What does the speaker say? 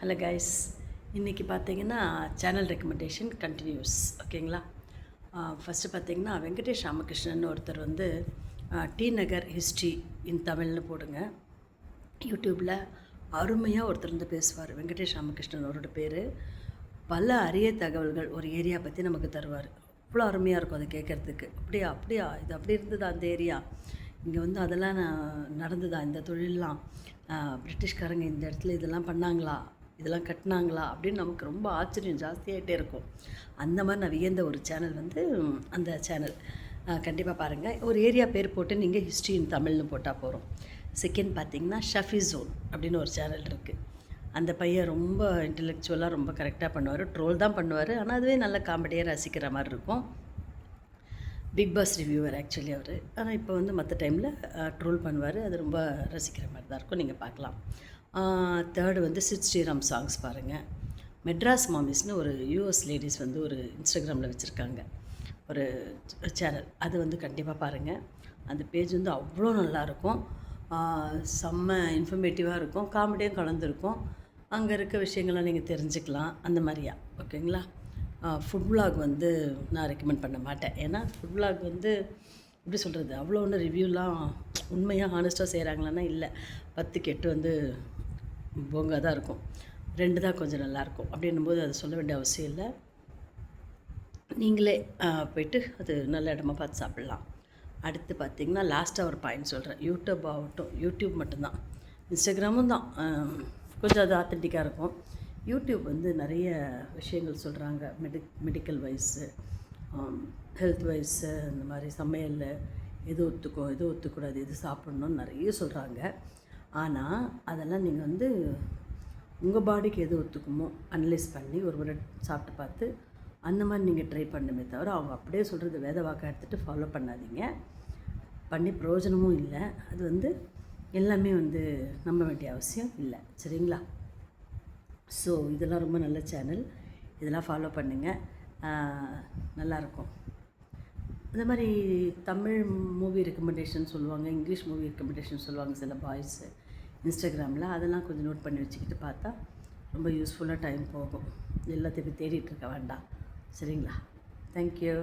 Hello guys, இன்றைக்கி பார்த்தீங்கன்னா channel recommendation continuous. ஓகேங்களா? ஃபஸ்ட்டு பார்த்தீங்கன்னா வெங்கடேஷ் ராமகிருஷ்ணன் ஒருத்தர் வந்து டி நகர் ஹிஸ்ட்ரி இன் தமிழ்னு போடுங்க. யூடியூப்பில் அருமையாக ஒருத்தர் வந்து பேசுவார். வெங்கடேஷ் ராமகிருஷ்ணன் அவரோட பேர். பல அரிய தகவல்கள் ஒரு ஏரியா பற்றி நமக்கு தருவார். அவ்வளோ அருமையாக இருக்கும் அதை கேட்குறதுக்கு. அப்படியா இது அப்படி இருந்ததா அந்த ஏரியா, இங்கே வந்து அதெல்லாம் நடந்ததா, இந்த தொழிலெலாம் பிரிட்டிஷ்காரங்க இந்த இடத்துல இதெல்லாம் பண்ணாங்களா, இதெல்லாம் கட்டினாங்களா அப்படின்னு நமக்கு ரொம்ப ஆச்சரியம் ஜாஸ்தியாகிட்டே இருக்கும். அந்த மாதிரி நான் வியந்த ஒரு சேனல் வந்து அந்த சேனல் கண்டிப்பாக பாருங்கள். ஒரு ஏரியா பேர் போட்டு நீங்கள் ஹிஸ்ட்ரி இன் தமிழ்னு போட்டால் போகிறோம். செகண்ட் பார்த்திங்கன்னா ஷஃபி ஜோன் அப்படின்னு ஒரு சேனல் இருக்குது. அந்த பையன் ரொம்ப இன்டெலெக்சுவலாக ரொம்ப கரெக்டாக பண்ணுவார். ட்ரோல் தான் பண்ணுவார், ஆனால் அதுவே நல்ல காமெடியாக ரசிக்கிற மாதிரி இருக்கும். பிக் பாஸ் ரிவ்யூவர் ஆக்சுவலி அவர். ஆனால் இப்போ வந்து மற்ற டைமில் ட்ரோல் பண்ணுவார். அது ரொம்ப ரசிக்கிற மாதிரி தான் இருக்கும், நீங்கள் பார்க்கலாம். தேர்டு வந்து சித் ஸ்ரீராம் சாங்ஸ் பாருங்கள். மெட்ராஸ் மாமிஸ்னு ஒரு யூஎஸ் லேடிஸ் வந்து ஒரு இன்ஸ்டாகிராமில் வச்சுருக்காங்க ஒரு சேனல். அது வந்து கண்டிப்பாக பாருங்கள். அந்த பேஜ் வந்து அவ்வளோ நல்லாயிருக்கும். செம்ம இன்ஃபர்மேட்டிவாக இருக்கும், காமெடியும் கலந்துருக்கும். அங்கே இருக்க விஷயங்கள்லாம் நீங்கள் தெரிஞ்சுக்கலாம், அந்த மாதிரியா. ஓகேங்களா? ஃபுட் விலாக் வந்து நான் ரெக்கமெண்ட் பண்ண மாட்டேன். ஏன்னா ஃபுட் விலாக் வந்து எப்படி சொல்கிறது, அவ்வளோ ஒன்று ரிவ்யூலாம் உண்மையாக ஹானஸ்ட்டாக செய்கிறாங்களான்னா இல்லை. 10க்கு 8 வந்து போங்காக தான் இருக்கும். 2 தான் கொஞ்சம் நல்லாயிருக்கும். அப்படின்னும்போது அதை சொல்ல வேண்டிய அவசியம் இல்லை. நீங்களே போய்ட்டு அது நல்ல இடமா பார்த்து சாப்பிட்லாம். அடுத்து பார்த்திங்கன்னா லாஸ்ட்டாக ஒரு பாயிண்ட் சொல்கிறேன். யூடியூப் ஆகட்டும், யூடியூப் மட்டும்தான், இன்ஸ்டாகிராமும் தான் கொஞ்சம் அது ஆத்தென்டிக்காக இருக்கும். யூடியூப் வந்து நிறைய விஷயங்கள் சொல்கிறாங்க. மெடிக்கல் வைஸு, ஹெல்த் வைஸு, இந்த மாதிரி சமையல், எது ஒத்துக்கும் எது ஒத்துக்கூடாது, எது சாப்பிட்ணுன்னு நிறைய சொல்கிறாங்க. ஆனால் அதெல்லாம் நீங்கள் வந்து உங்கள் பாடிக்கு எது ஒத்துக்குமோ அனலைஸ் பண்ணி ஒரு முறை சாப்பிட்டு பார்த்து அந்த மாதிரி நீங்கள் ட்ரை பண்ணுமே தவிர அவங்க அப்படியே சொல்கிறது வேத வாக்காக எடுத்துகிட்டு ஃபாலோ பண்ணாதீங்க. பண்ணி பிரயோஜனமும் இல்லை. அது வந்து எல்லாமே வந்து நம்ப வேண்டிய அவசியம் இல்லை. சரிங்களா? ஸோ இதெல்லாம் ரொம்ப நல்ல சேனல், இதெல்லாம் ஃபாலோ பண்ணுங்கள், நல்லாயிருக்கும். இந்த மாதிரி தமிழ் மூவி ரெக்கமெண்டேஷன் சொல்லுவாங்க, இங்கிலீஷ் மூவி ரெக்கமெண்டேஷன் சொல்லுவாங்க சில பாய்ஸு இன்ஸ்டாகிராமில். அதெல்லாம் கொஞ்சம் நோட் பண்ணி வச்சுக்கிட்டு பார்த்தா ரொம்ப யூஸ்ஃபுல்லாக டைம் போகும். எல்லாத்தையும் தேடிகிட்டு இருக்க வேண்டாம். சரிங்களா? தேங்க்யூ.